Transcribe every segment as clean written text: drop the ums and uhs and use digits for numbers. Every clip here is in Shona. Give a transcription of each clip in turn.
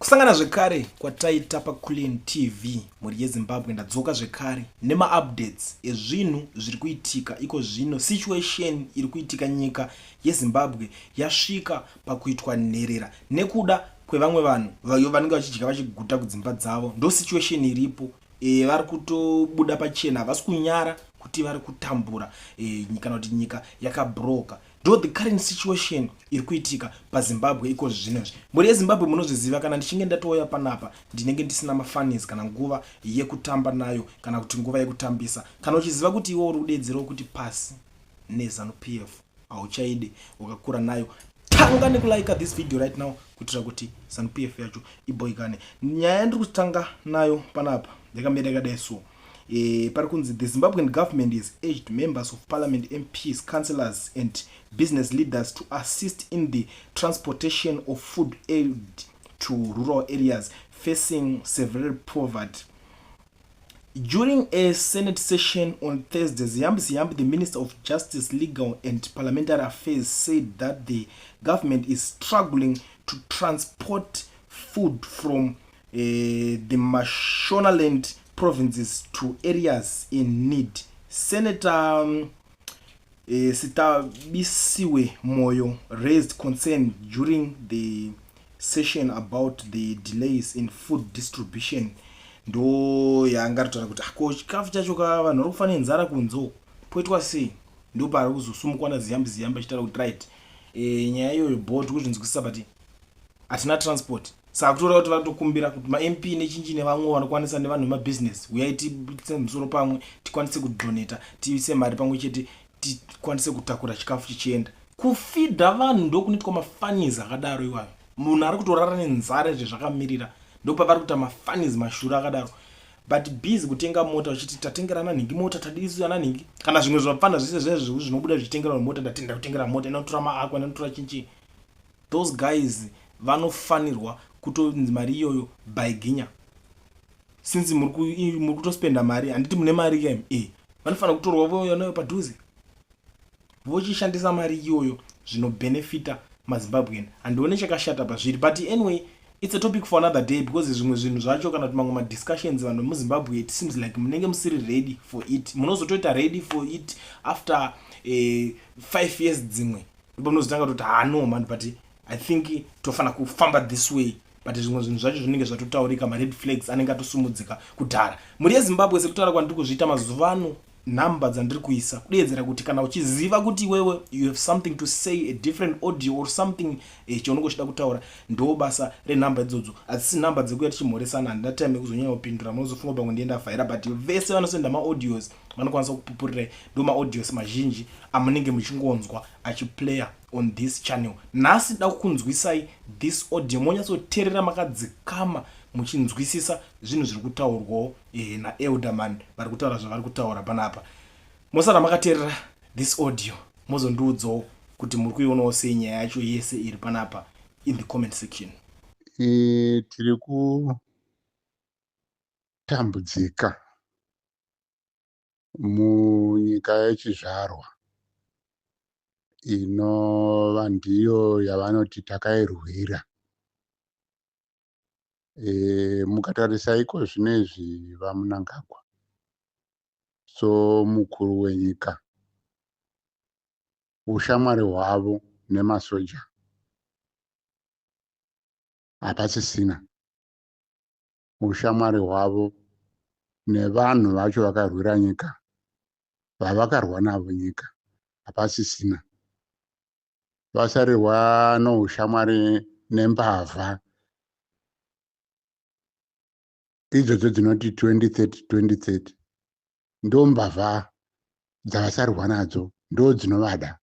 Kusangana zvekare kwataita paClean TV muri yeZimbabwe ndadzoka zvekare nema-updates ezvinhu zviri kuitika iko zvino. Situation iri kuitika nyika yeZimbabwe yasvika pakuitwa nherera nekuda kwevamwe vanhu vanenge vachidya vachiguta kudzimba dzavo. Ndo situation iripo. Vari kutobuda pachena, havasi kunyara kuti vari kutambura kana kuti nyika yakabroka. Ndo the current situation iri kuitika paZimbabwe iko zvinozvi. Muri yeZimbabwe munozviziva, kana ndichinge ndatouya panapa ndinenge ndisina mafanis kana nguva yekutamba nayo kana kuti nguva yekutambisa. Kana uchiziva kuti iwe uri kudedzera kuti pasi neZANU-PF hauchaide wakakura nayo, tanga nekulike this video right now kuitira kuti ZANU-PF yacho iboikane. Nyaya yandiri kutanga nayo panapa yakamira yakadai so. Pari kunzi the Zimbabwean government has urged members of parliament, MPs, councillors and business leaders to assist in the transportation of food aid to rural areas facing severe poverty. During a Senate session on Thursday, Ziyambi Ziyambi, the Minister of Justice, Legal and Parliamentary Affairs, said that the government is struggling to transport food from the Mashonaland provinces to areas in need. Senator Sitabisiwe Moyo raised concern during the session about the delays in food distribution. Ndo yangaritaura kuti ko chikafu chacho vanhu vari kufa nenzara kunzo poitwa sei. Ndo pari kuzosumukwa naZiyambi Ziyambi achitaura kuti right, nyaya iyoyo board kuzvinzwisisa but hatina transport. Saka kutora kuti vatokumbira kuti ma-MP nechinji nevamwe vanokwanisa nevanhu vemabusiness uyai tiise musoro pamwe tikwanise kudonata, tiise mari pamwe chete tikwanise kutakura chikafu chichienda kufidha vanhu. Ndokunoitwa mafanizi akadaro iwayo. Munhu ari kutorara nenzara zvezvakamirira. Ndopavari kuita mafanizi mashuru akadaro. But busy kutenga mota uchiti tatengera nanhingi mota, tadisi nanhingi. Kana zvimwe zvapanda zvese zvezvo zvinobuda zvichitengera mota, ndatenda kutengera mota, inotora maakwa, inotora chinchi. Those guys vanofanirwa kutonzi mari iyoyo baiginya. Since muri kutospenda mari, handiti mune mari kem, vanofanira kutorwa voyo padhuze vochishandisa mari iyoyo zvinobenefita maZimbabwean. Handione chakashata pazviri, but anyway it's a topic for another day, because zvimwe zvinhu zvacho kana kuti mamwe madiscussions vanhu vemuZimbabwe it seems like munenge musiri ready for it. Munozotoita ready for it after 5 years dzimwe ndipo munozotanga kuti no man, but I think tofana kufamba this way. But zvimwe zvinhu zvacho zvinenge zvatotaurika, ma red flags anenge atosumudzika kudhara. Muri yeZimbabwe sekutaura kwandiri kuzviita mazuva ano, nhamba dzandiri kuisa kudedzera kuti kana uchiziva kuti wewe you have something to say, a different audio or something chaunenge uchida kutaura, ndo basa renhamba idzodzo. Hadzisi nhamba dzekuya tichimhoresana, handina time yekuzonyanya kupindura. Munozofunga pamwe ndienda vhaira, but vese vanosenda maaudios vanokwanisa kupupurirai. Ndo maaudios mazhinji amunenge muchingonzwa achiplaya on this channel. Nhasi da kukunzwisai this audio monyatsoteerera makadzikama muchinzwisisa zvinhu zviri kutaurwawo naElderman vari kutaura zvavari kutaura panapa. Mosara makateerera this audio mozondiudzawo kuti muri kuionawo sei nyaya yacho yese iri panapa in the comment section. Tiri kutambudzika munyika yechizvarwa inova ndiyo yavanoti takairwira. Mukatarisa iko zvinezvi vaMunangagwa so mukuru wenyika, ushamwari hwavo nemasoja hapasisina. Ushamwari hwavo nevanhu vacho vakarwira nyika, vavakarwa navo nyika, hapasisina. Vasarirwa noushamwari nembavha idzodzo dzinoti 2030 ndo mbavha dzavasarirwa nadzo, ndo dzinovada.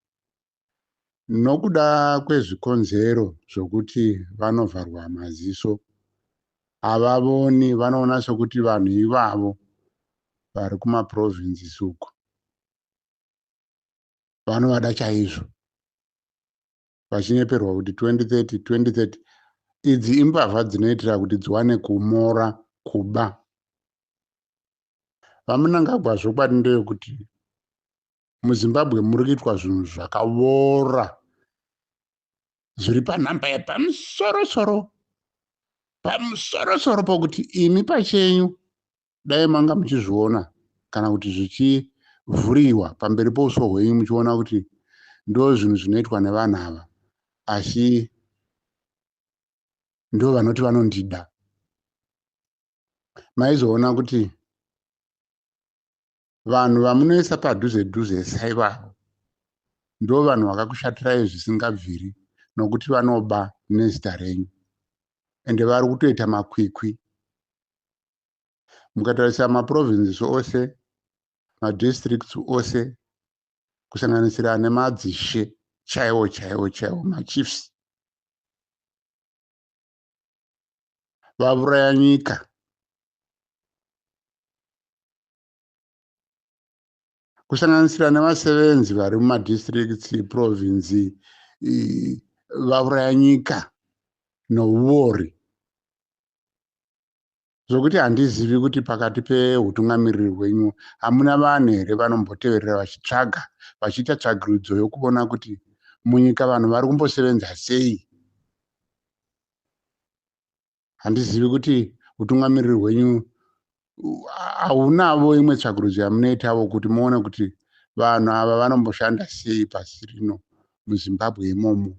Nokuda kwezvikonzero zvokuti vanovharwa maziso, havavoni, vanoona sokuti vanhu ivavo vari kumaprovinces uko vanovada chaizvo, vachinyeperwa kuti 2030. Idzi imbavha dzinoitira kuti dziwane kumora kuba. VaMunangagwa zvokwadi ndeyekuti muZimbabwe muri kuitwa zvinhu zvakaora zviri panhamba yepamusoro-soro. pamusoro-soro pokuti imi pachenyu dai manga muchizviona kana kuti zvichivhuriwa pamberi pouso hwenyu muchiona kuti ndo zvinhu zvinoitwa nevanhu ava, asi ndo vanoti vanondida, maizoona kuti vanhu vamunoisa padhuze dhuze saivavo ndo vanhu vakakushatirai zvisingabviri, nokuti vanoba nezita renyu ende vari kutoita makwikwi. Mukatarisa maprovinces ose, madistricts ose, kusanganisira nemadzishe chaiwo chaiwo chaiwo, machiefs, vauraya nyika. Kusanganisira nemasevenzi vari mumadistricts, province, vauraya nyika nouori, zvokuti handizivi kuti pakati peutungamiriri hwenyu hamuna vanhu here vanomboteverera vachitsvaga, vachiita tsvagirudzo yokuona kuti munyika vanhu vari kumbosevenza sei. Handizivi kuti utungamiriri hwenyu haunavo imwe tsvagirudzo yamunoitavo kuti muone kuti vanhu ava vanomboshanda sei pasi rino muZimbabwe imomo.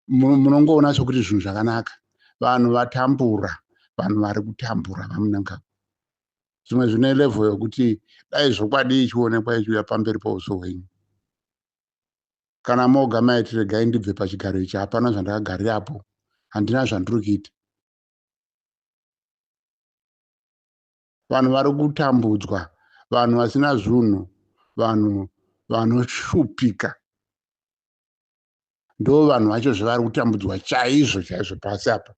Munongoona sokuti zvinhu zvakanaka, vanhu vatambura, vanhu vari kutambura vamunanga. Zvimwe zvine level yokuti dai zvokwadi ichionekwa ichiuya pamberi pouso hwenyu. Kana moga maiti regai ndibve pachigaro ichi, hapana zvandakagarirapo, handina zvandiri kuita. Vanhu vari kutambudzwa, vanhu vasina zvinhu, vanhu vanoshupika, ndo vanhu vacho zvavari kutambudzwa chaizvo chaizvo pasi apa.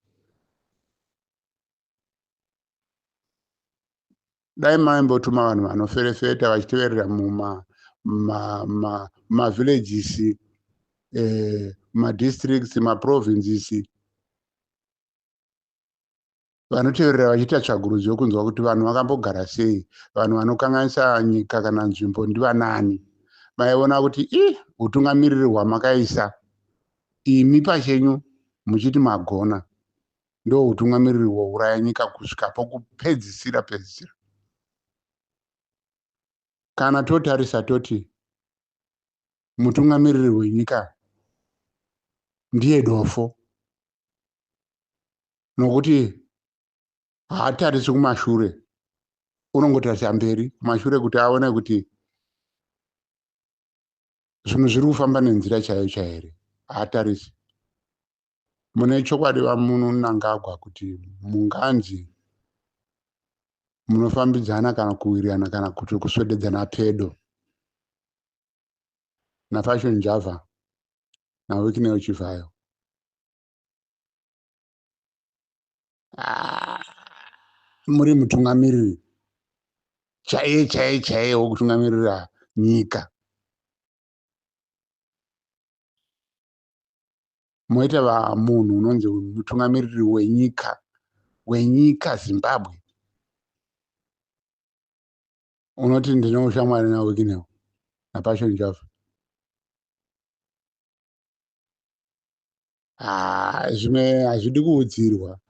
Dai maimbotuma vanhu vanoferefeta vachiteverera mumavillages, madistricts, maprovinces, vanoteverera vachiita tsvagurudzo yokunzwa kuti vanhu vakambogara sei, vanhu vanokanganisa nyika kana nzvimbo ndivanani. Maiona kuti utungamiriri hwamakaisa imi pachenyu muchiti magona ndo utungamiriri hwouraya nyika kusvika pokupedzisira pedzisira. Kana totarisa toti mutungamiriri hwenyika ndiye dofo, nokuti haatarisi kumashure, unongotarisa mberi kumashure kuti aone kuti zvinhu zviri kufamba nenzira chaiyo chaiyo here, haatarisi. Mune chokwadi vamunonangagwa kuti munganzi munofambidzana kana kuwirirana kana kuti kuswededzana pedo naFashion Java naWicknell Chivayo. Muri mutungamiriri chaiye chaiye chaiye wokutungamirira nyika. Moita munhu unonzi mutungamiriri wenyika Zimbabwe. Unoti ndine ushamwari naWicknell naPassion Java. Zvimwe hazvidi kuudzirwa,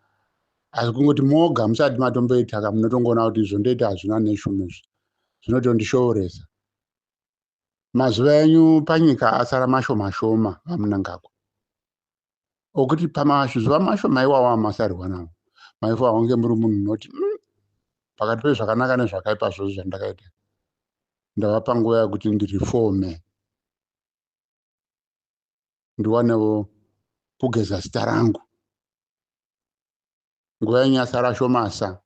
asi kungoti moga musati matomboitaka munotongoona kuti zvondoita hazvina neshumu, zvinotondishooresa. Mazuva enyu panyika asara mashoma shoma vamunangagwa, okuti pamazuva mashoma iwawo amasarirwa nawo maifa wange muri munhu unoti pakati pezvakanaka nezvakaipa zvose zvandakaita ndavapa nguva yekuti ndirifome, ndiwanewo kugeza zita rangu. Nguva yenyu yasara shomasa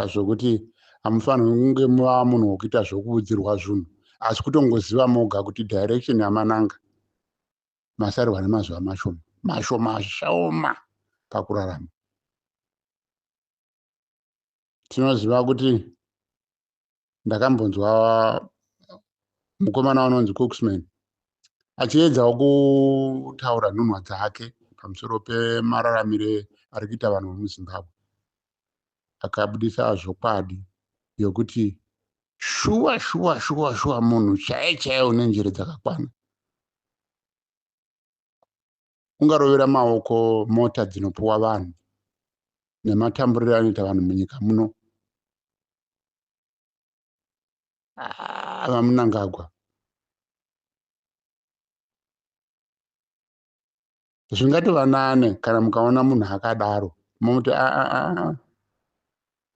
zvokuti hamufanirwi kunge muva munhu wokuita zvokuudzirwa zvinhu, asi kutongoziva moga kuti direction yamananga masarirwa nemazuva mashoma shoma pakurarama. Tinoziva kuti ndakambonzwa mukomana unonzi Cooksman achiedzawo kutaura nhunhwa dzake pamusoro pemararamire ari kuita vanhu vemuZimbabwe. Akabudisa zvokwadi yokuti shuwa munhu chaiye chaiye une njere dzakakwana. ungarovera maoko mota dzinopuwa vanhu nematamburiro anoita vanhu munyika muno. Vamunangagwa, zvingatova nane kana mukaona munhu akadaro momuti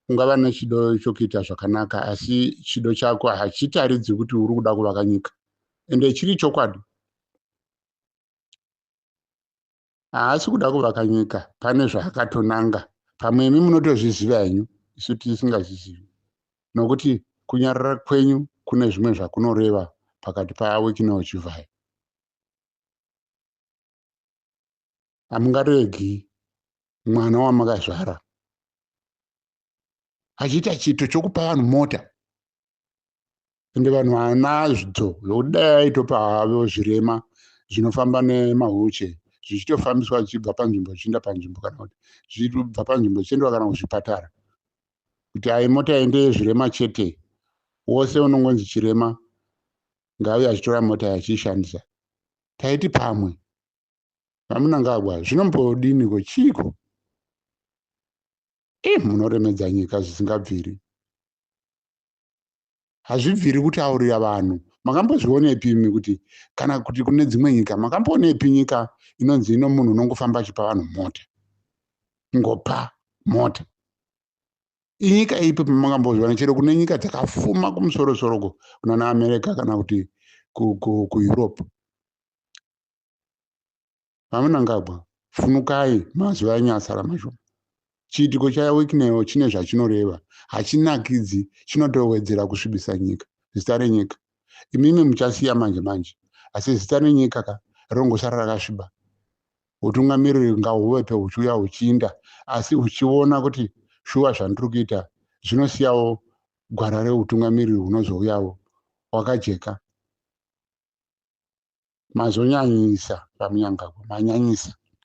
ungava nechido chokuita zvakanaka, asi chido chako hachitaridzi kuti uri kuda kuvaka nyika. Ende chiri chokwadi, haasi kuda kuvaka nyika, pane zvaakatonanga. Pamwe imi munotozviziva henyu, isu tisingazvizivi, nokuti kunyarara kwenyu kune zvimwe zvakunoreva pakati pawiki neuchivhayo. Hamungaregi mwana wamakazvara achiita chito chokupa vanhu mota, ende vanhu vanazvo zvokuda aitopa havo zvirema zvinofamba nemahwuche zvichitofambiswa zvichibva panzvimbo zvichienda panzvimbo, kana kuti zvichibva panzvimbo zvichiendwa kana kuzvipatara, kuti ai mota ende yezvirema chete, wose unongonzi chirema ngauye achitora mota yachiishandisa. Taiti pamwe vamunangagwa zvinombodiniko, chiko munoremedza nyika zvisingabviri. Hazvibviri kutaurira vanhu. Makambozvionepi imi kuti kana kuti kune dzimwe nyika, makamboonepi nyika inonzi ino munhu unongofamba achipa vanhu mota, ngopa mota? Inyika ipi pamangambozviona? Chero kune nyika dzakafuma kumusoro-soroko kunana America kana kuti kuEurope. Vamunangagwa, funukai, mazuva enyu asara mashoma. Chiitiko chawiki neyo chine zvachinoreva, hachinakidzi, chinotowedzera kusvibisa nyika, zita renyika. Imimi muchasiya manje manje, asi zita renyika rongosara rakasviba. Utungamiriri ngahuvepo huchiuya huchiinda, asi huchiona kuti shuwa zvandiri kuita zvinosiyawo gwara reutungamiriri hunozouyawo wakajeka. Mazonyanyisa pamunyangagwa, manyanyisa.